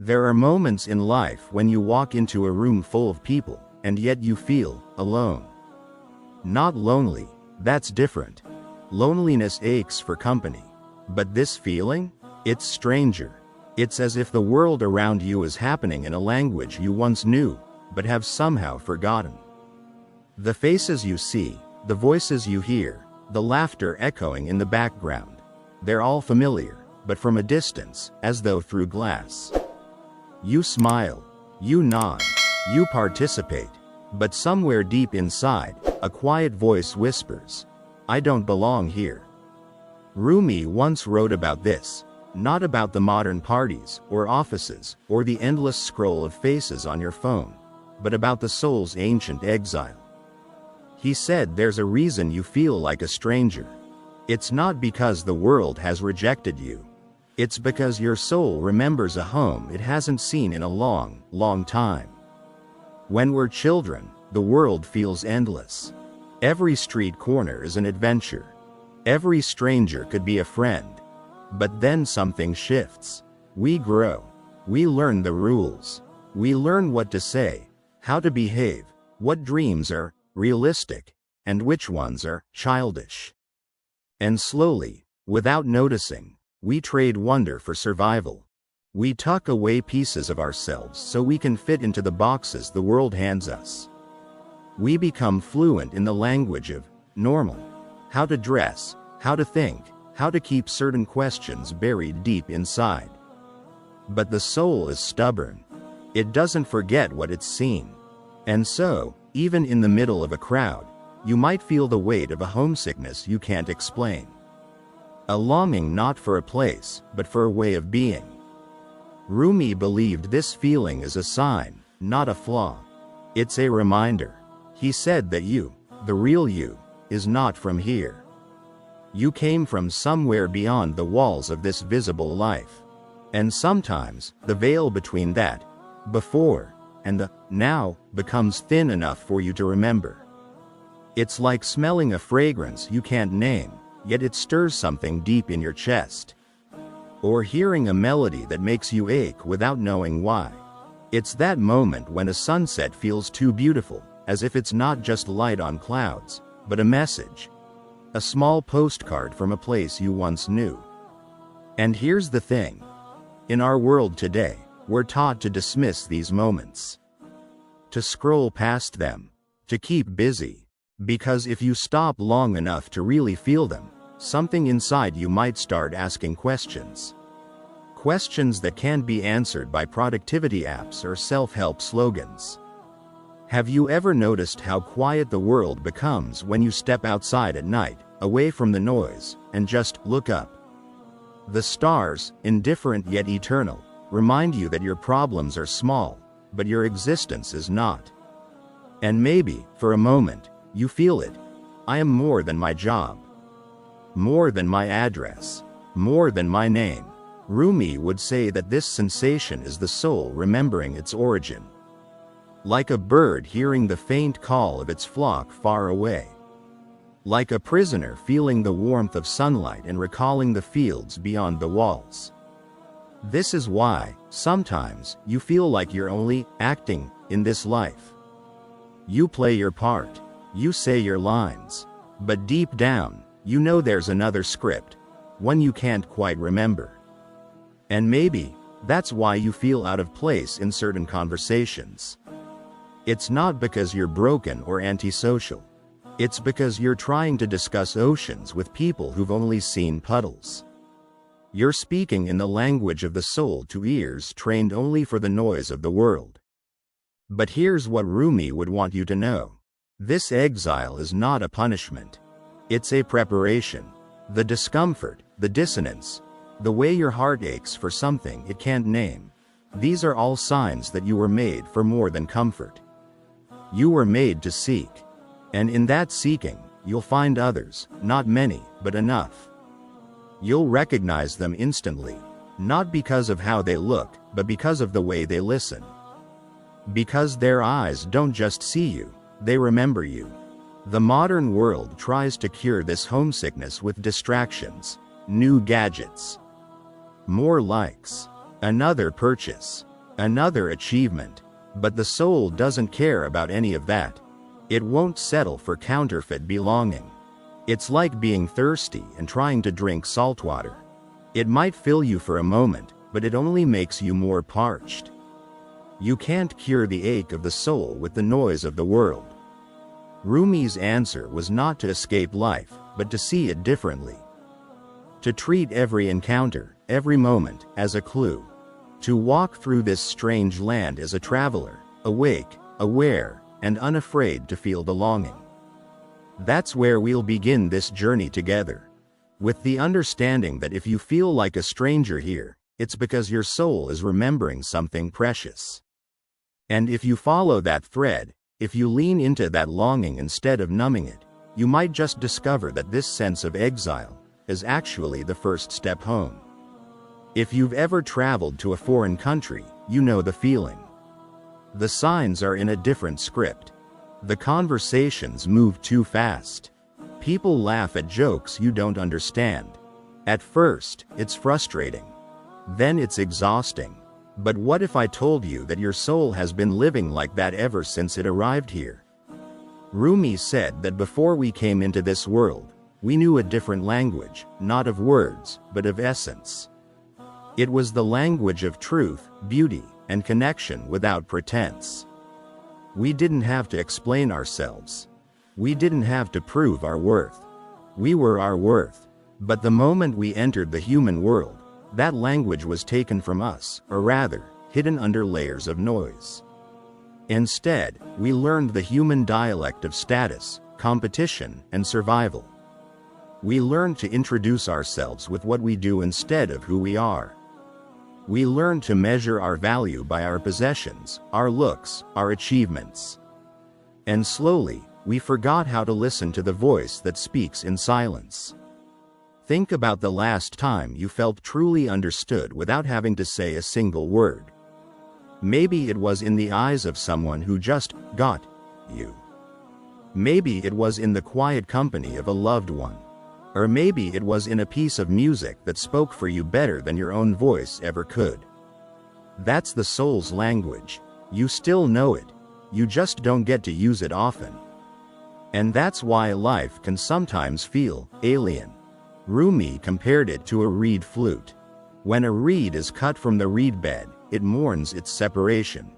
There are moments in life when you walk into a room full of people, and yet you feel alone. Not lonely, that's different. Loneliness aches for company. But this feeling? It's stranger. It's as if the world around you is happening in a language you once knew, but have somehow forgotten. The faces you see, the voices you hear, the laughter echoing in the background, they're all familiar, but from a distance, as though through glass. You smile, you nod, you participate, but somewhere deep inside, a quiet voice whispers, "I don't belong here." Rumi once wrote about this, not about the modern parties, or offices, or the endless scroll of faces on your phone, but about the soul's ancient exile. He said there's a reason you feel like a stranger. It's not because the world has rejected you. It's because your soul remembers a home it hasn't seen in a long, long time. When we're children, the world feels endless. Every street corner is an adventure. Every stranger could be a friend. But then something shifts. We grow. We learn the rules. We learn what to say, how to behave, what dreams are realistic, and which ones are childish. And slowly, without noticing, we trade wonder for survival. We tuck away pieces of ourselves so we can fit into the boxes the world hands us. We become fluent in the language of normal. How to dress, how to think, how to keep certain questions buried deep inside. But the soul is stubborn. It doesn't forget what it's seen. And so, even in the middle of a crowd, you might feel the weight of a homesickness you can't explain. A longing not for a place, but for a way of being. Rumi believed this feeling is a sign, not a flaw. It's a reminder. He said that you, the real you, is not from here. You came from somewhere beyond the walls of this visible life. And sometimes, the veil between that, before, and the now, becomes thin enough for you to remember. It's like smelling a fragrance you can't name, yet it stirs something deep in your chest. Or hearing a melody that makes you ache without knowing why. It's that moment when a sunset feels too beautiful, as if it's not just light on clouds, but a message. A small postcard from a place you once knew. And here's the thing. In our world today, we're taught to dismiss these moments. To scroll past them. To keep busy. Because if you stop long enough to really feel them, something inside you might start asking questions. Questions that can't be answered by productivity apps or self-help slogans. Have you ever noticed how quiet the world becomes when you step outside at night, away from the noise, and just look up? The stars, indifferent yet eternal, remind you that your problems are small, but your existence is not. And maybe, for a moment, you feel it. I am more than my job. More than my address. More than my name. Rumi would say that this sensation is the soul remembering its origin. Like a bird hearing the faint call of its flock far away. Like a prisoner feeling the warmth of sunlight and recalling the fields beyond the walls. This is why, sometimes, you feel like you're only acting in this life. You play your part. You say your lines. But deep down, you know there's another script. One you can't quite remember. And maybe, that's why you feel out of place in certain conversations. It's not because you're broken or antisocial. It's because you're trying to discuss oceans with people who've only seen puddles. You're speaking in the language of the soul to ears trained only for the noise of the world. But here's what Rumi would want you to know. This exile is not a punishment. It's a preparation. The discomfort, the dissonance, the way your heart aches for something it can't name. These are all signs that you were made for more than comfort. You were made to seek. And in that seeking, you'll find others, not many, but enough. You'll recognize them instantly, not because of how they look, but because of the way they listen. Because their eyes don't just see you, they remember you. The modern world tries to cure this homesickness with distractions, new gadgets, more likes, another purchase, another achievement. But the soul doesn't care about any of that. It won't settle for counterfeit belonging. It's like being thirsty and trying to drink salt water. It might fill you for a moment, but it only makes you more parched. You can't cure the ache of the soul with the noise of the world. Rumi's answer was not to escape life, but to see it differently. To treat every encounter, every moment, as a clue. To walk through this strange land as a traveler, awake, aware, and unafraid to feel the longing. That's where we'll begin this journey together. With the understanding that if you feel like a stranger here, it's because your soul is remembering something precious. And if you follow that thread, if you lean into that longing instead of numbing it, you might just discover that this sense of exile is actually the first step home. If you've ever traveled to a foreign country, you know the feeling. The signs are in a different script. The conversations move too fast. People laugh at jokes you don't understand. At first, it's frustrating. Then it's exhausting. But what if I told you that your soul has been living like that ever since it arrived here? Rumi said that before we came into this world, we knew a different language, not of words, but of essence. It was the language of truth, beauty, and connection without pretense. We didn't have to explain ourselves. We didn't have to prove our worth. We were our worth. But the moment we entered the human world, that language was taken from us, or rather, hidden under layers of noise. Instead, we learned the human dialect of status, competition, and survival. We learned to introduce ourselves with what we do instead of who we are. We learned to measure our value by our possessions, our looks, our achievements. And slowly, we forgot how to listen to the voice that speaks in silence. Think about the last time you felt truly understood without having to say a single word. Maybe it was in the eyes of someone who just got you. Maybe it was in the quiet company of a loved one. Or maybe it was in a piece of music that spoke for you better than your own voice ever could. That's the soul's language. You still know it. You just don't get to use it often. And that's why life can sometimes feel alien. Rumi compared it to a reed flute. When a reed is cut from the reed bed, it mourns its separation.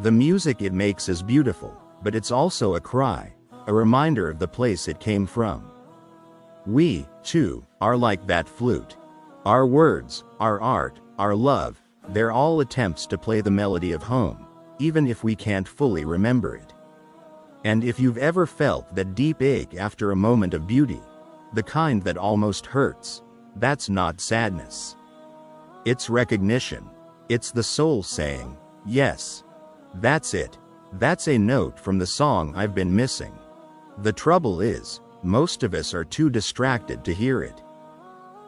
The music it makes is beautiful, but it's also a cry, a reminder of the place it came from. We, too, are like that flute. Our words, our art, our love, they're all attempts to play the melody of home, even if we can't fully remember it. And if you've ever felt that deep ache after a moment of beauty, the kind that almost hurts, that's not sadness. It's recognition. It's the soul saying, yes, that's it. That's a note from the song I've been missing. The trouble is, most of us are too distracted to hear it.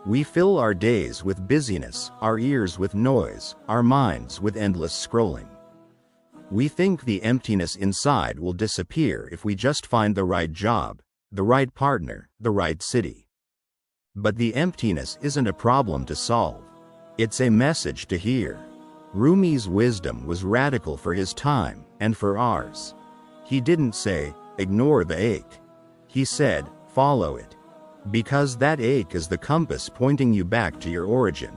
We fill our days with busyness, our ears with noise, our minds with endless scrolling. We think the emptiness inside will disappear if we just find the right job, the right partner, the right city. But the emptiness isn't a problem to solve. It's a message to hear. Rumi's wisdom was radical for his time, and for ours. He didn't say, ignore the ache. He said, follow it. Because that ache is the compass pointing you back to your origin.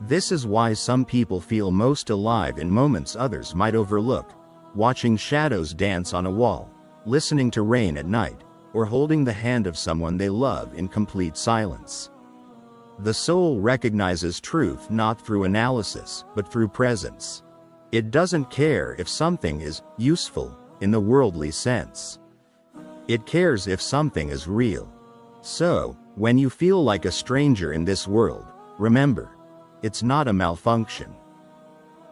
This is why some people feel most alive in moments others might overlook, watching shadows dance on a wall, listening to rain at night, or holding the hand of someone they love in complete silence. The soul recognizes truth not through analysis, but through presence. It doesn't care if something is useful in the worldly sense. It cares if something is real. So, when you feel like a stranger in this world, remember, it's not a malfunction.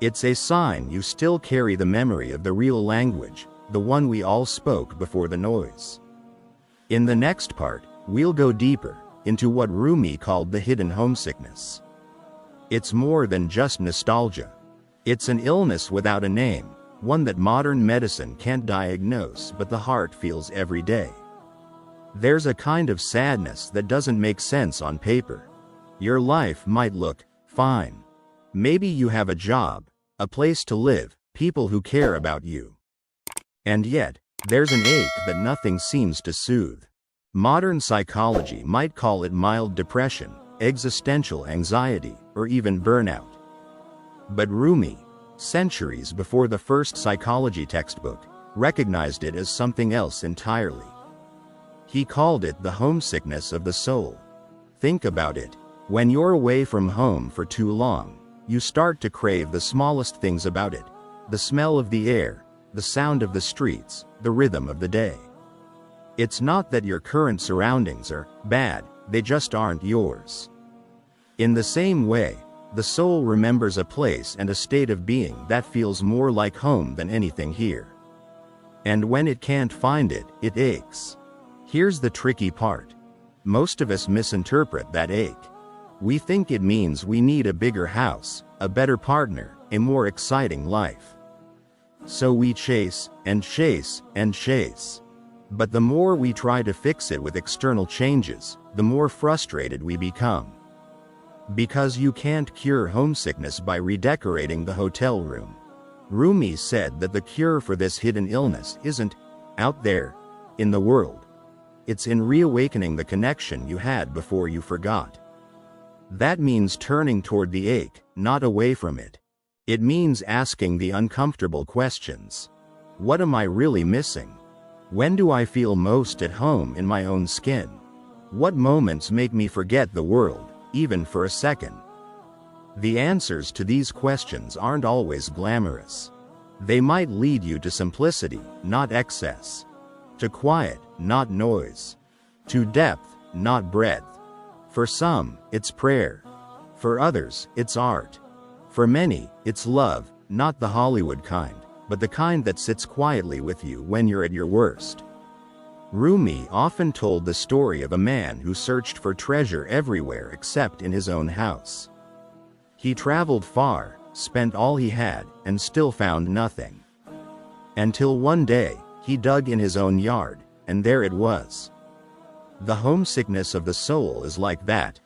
It's a sign you still carry the memory of the real language, the one we all spoke before the noise. In the next part, we'll go deeper into what Rumi called the hidden homesickness. It's more than just nostalgia. It's an illness without a name, one that modern medicine can't diagnose but the heart feels every day. There's a kind of sadness that doesn't make sense on paper. Your life might look fine. Maybe you have a job, a place to live, people who care about you. And yet, there's an ache that nothing seems to soothe. Modern psychology might call it mild depression, existential anxiety, or even burnout. But Rumi, centuries before the first psychology textbook, recognized it as something else entirely. He called it the homesickness of the soul. Think about it. When you're away from home for too long, you start to crave the smallest things about it: the smell of the air, the sound of the streets, the rhythm of the day. It's not that your current surroundings are bad, they just aren't yours. In the same way, the soul remembers a place and a state of being that feels more like home than anything here. And when it can't find it, it aches. Here's the tricky part. Most of us misinterpret that ache. We think it means we need a bigger house, a better partner, a more exciting life. So we chase, and chase, and chase. But the more we try to fix it with external changes, the more frustrated we become. Because you can't cure homesickness by redecorating the hotel room. Rumi said that the cure for this hidden illness isn't out there, in the world. It's in reawakening the connection you had before you forgot. That means turning toward the ache, not away from it. It means asking the uncomfortable questions. What am I really missing? When do I feel most at home in my own skin? What moments make me forget the world, even for a second? The answers to these questions aren't always glamorous. They might lead you to simplicity, not excess. To quiet, not noise. To depth, not breadth. For some, it's prayer. For others, it's art. For many, it's love, not the Hollywood kind, but the kind that sits quietly with you when you're at your worst. Rumi often told the story of a man who searched for treasure everywhere except in his own house. He traveled far, spent all he had, and still found nothing. Until one day, he dug in his own yard, and there it was. The homesickness of the soul is like that.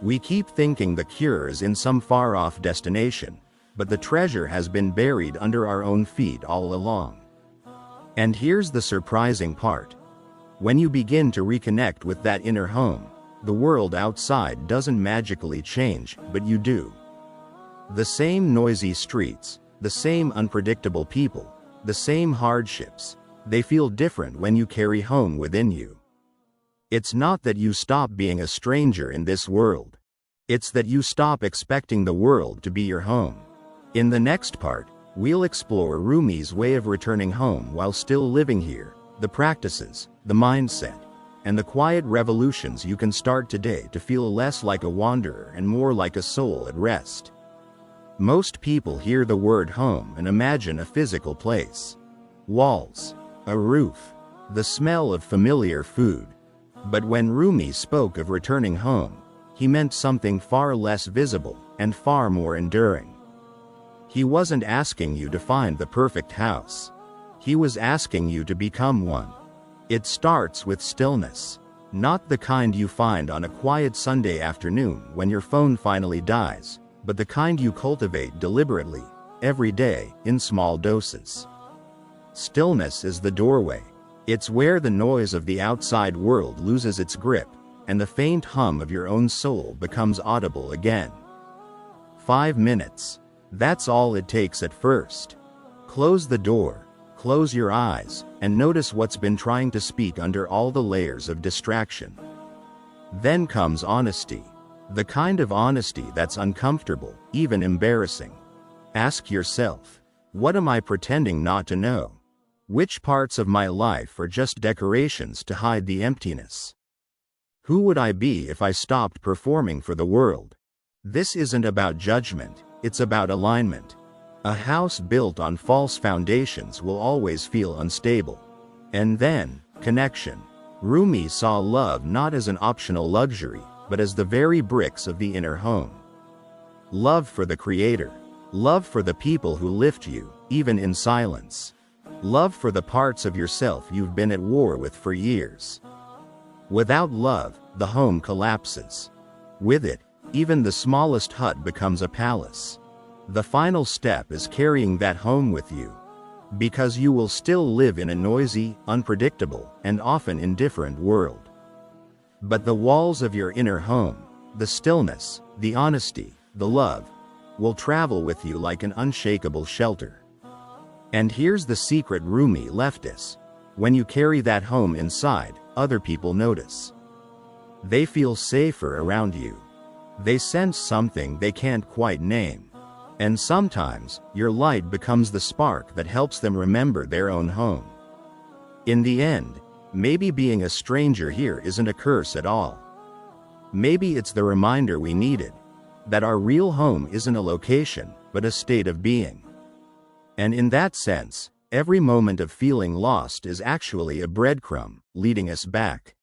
We keep thinking the cure is in some far-off destination, but the treasure has been buried under our own feet all along. And here's the surprising part. When you begin to reconnect with that inner home, the world outside doesn't magically change, but you do. The same noisy streets, the same unpredictable people, the same hardships, they feel different when you carry home within you. It's not that you stop being a stranger in this world. It's that you stop expecting the world to be your home. In the next part, we'll explore Rumi's way of returning home while still living here, the practices, the mindset, and the quiet revolutions you can start today to feel less like a wanderer and more like a soul at rest. Most people hear the word home and imagine a physical place. Walls, a roof, the smell of familiar food. But when Rumi spoke of returning home, he meant something far less visible and far more enduring. He wasn't asking you to find the perfect house. He was asking you to become one. It starts with stillness, not the kind you find on a quiet Sunday afternoon when your phone finally dies, but the kind you cultivate deliberately, every day, in small doses. Stillness is the doorway. It's where the noise of the outside world loses its grip, and the faint hum of your own soul becomes audible again. 5 minutes. That's all it takes at first. Close the door, close your eyes, and notice what's been trying to speak under all the layers of distraction. Then comes honesty. The kind of honesty that's uncomfortable, even embarrassing. Ask yourself, what am I pretending not to know? Which parts of my life are just decorations to hide the emptiness? Who would I be if I stopped performing for the world? This isn't about judgment, it's about alignment. A house built on false foundations will always feel unstable. And then, connection. Rumi saw love not as an optional luxury, but as the very bricks of the inner home. Love for the Creator. Love for the people who lift you, even in silence. Love for the parts of yourself you've been at war with for years. Without love, the home collapses. With it, even the smallest hut becomes a palace. The final step is carrying that home with you. Because you will still live in a noisy, unpredictable, and often indifferent world. But the walls of your inner home, the stillness, the honesty, the love, will travel with you like an unshakable shelter. And here's the secret Rumi left us. When you carry that home inside, other people notice. They feel safer around you. They sense something they can't quite name. And sometimes, your light becomes the spark that helps them remember their own home. In the end, maybe being a stranger here isn't a curse at all. Maybe it's the reminder we needed, that our real home isn't a location, but a state of being. And in that sense, every moment of feeling lost is actually a breadcrumb, leading us back.